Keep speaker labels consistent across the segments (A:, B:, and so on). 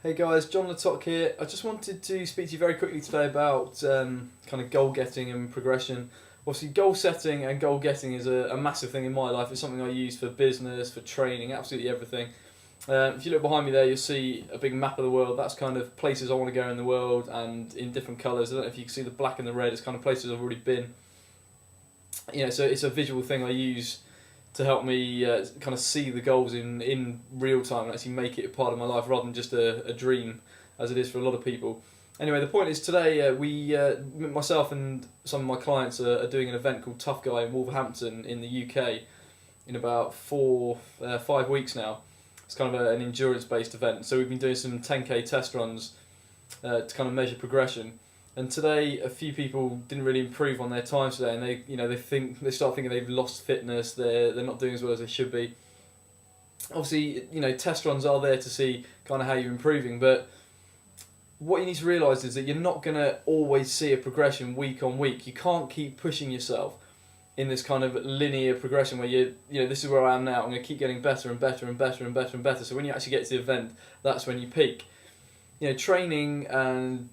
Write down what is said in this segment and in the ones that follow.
A: Hey guys, John Latok here. I just wanted to speak to you very quickly today about kind of goal getting and progression. Obviously, goal setting and goal getting is a massive thing in my life. It's something I use for business, for training, absolutely everything. If you look behind me there, you'll see a big map of the world. That's kind of places I want to go in the world and in different colours. I don't know if you can see the black and the red. It's kind of places I've already been. So it's a visual thing I use to help me kind of see the goals in real time and actually make it a part of my life rather than just a dream as it is for a lot of people. Anyway, the point is today myself and some of my clients are doing an event called Tough Guy in Wolverhampton in the UK in about 5 weeks now. It's kind of an endurance-based event. So we've been doing some 10k test runs to kind of measure progression. And today, a few people didn't really improve on their times today, and they start thinking they've lost fitness. They're not doing as well as they should be. Obviously, test runs are there to see kind of how you're improving, but what you need to realise is that you're not going to always see a progression week on week. You can't keep pushing yourself in this kind of linear progression where this is where I am now. I'm going to keep getting better and better and better and better and better. So when you actually get to the event, that's when you peak. Training and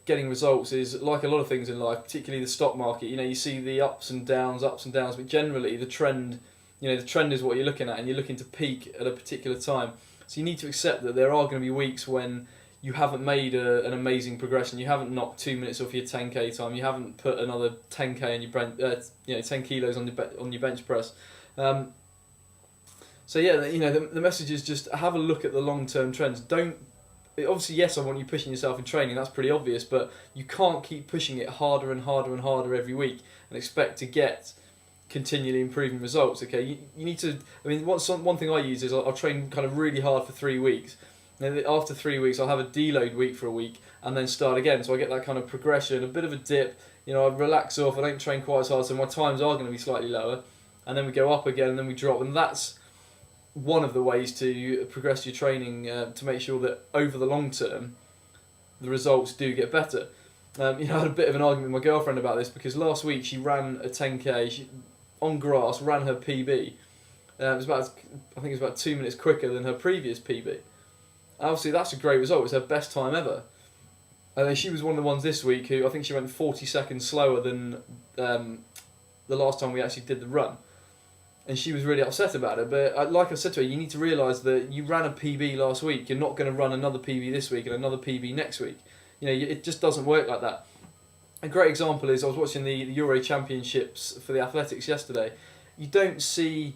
A: getting results is like a lot of things in life, particularly the stock market. You see the ups and downs, but generally the trend is what you're looking at, and you're looking to peak at a particular time. So you need to accept that there are going to be weeks when you haven't made an amazing progression. You haven't knocked 2 minutes off your 10k time. You haven't put another 10k in your 10 kilos on your bench press. The message is just have a look at the long-term trends. Obviously, yes, I want you pushing yourself in training, that's pretty obvious, but you can't keep pushing it harder and harder and harder every week and expect to get continually improving results, okay? You need to, one thing I use is I'll train kind of really hard for 3 weeks, and then after 3 weeks I'll have a deload week for a week and then start again, so I get that kind of progression, a bit of a dip, I relax off, I don't train quite as hard, so my times are going to be slightly lower, and then we go up again and then we drop, and that's one of the ways to progress your training to make sure that over the long term the results do get better. I had a bit of an argument with my girlfriend about this because last week she ran a 10k on grass, ran her PB. I think it was about 2 minutes quicker than her previous PB. Obviously that's a great result, it's her best time ever. And then she was one of the ones this week who I think she went 40 seconds slower than the last time we actually did the run. And she was really upset about it, but like I said to her, you need to realise that you ran a PB last week, you're not going to run another PB this week and another PB next week. It just doesn't work like that. A great example is I was watching the Euro Championships for the athletics yesterday. You don't see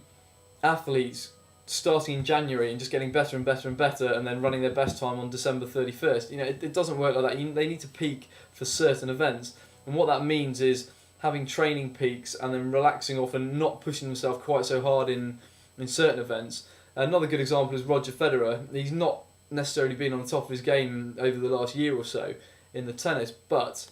A: athletes starting in January and just getting better and better and better and then running their best time on December 31st. It doesn't work like that. They need to peak for certain events, and what that means is having training peaks and then relaxing off and not pushing himself quite so hard in certain events. Another good example is Roger Federer. He's not necessarily been on the top of his game over the last year or so in the tennis, but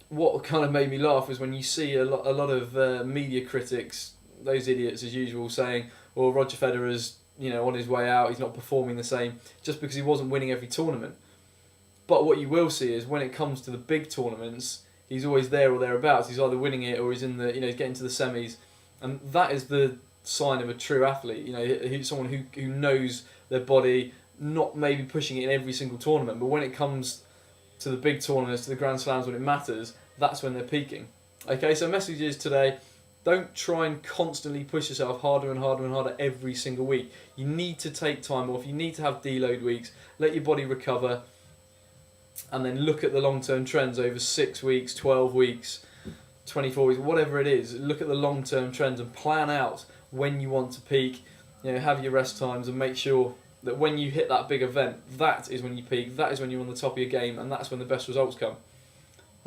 A: what kind of made me laugh was when you see a lot of media critics, those idiots as usual, saying, well, Roger Federer's on his way out, he's not performing the same just because he wasn't winning every tournament. But what you will see is when it comes to the big tournaments, he's always there or thereabouts. He's either winning it or he's in the he's getting to the semis, and that is the sign of a true athlete. Someone who knows their body, not maybe pushing it in every single tournament, but when it comes to the big tournaments, to the Grand Slams, when it matters, that's when they're peaking. Okay, so message is today: don't try and constantly push yourself harder and harder and harder every single week. You need to take time off. You need to have deload weeks. Let your body recover. And then look at the long-term trends over 6 weeks, 12 weeks, 24 weeks, whatever it is. Look at the long-term trends and plan out when you want to peak. Have your rest times and make sure that when you hit that big event, that is when you peak, that is when you're on the top of your game, and that's when the best results come.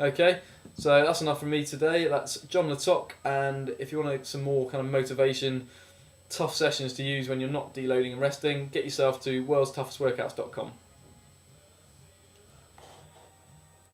A: Okay, so that's enough from me today. That's John Latok, and if you want some more kind of motivation, tough sessions to use when you're not deloading and resting, get yourself to worldstoughestworkouts.com.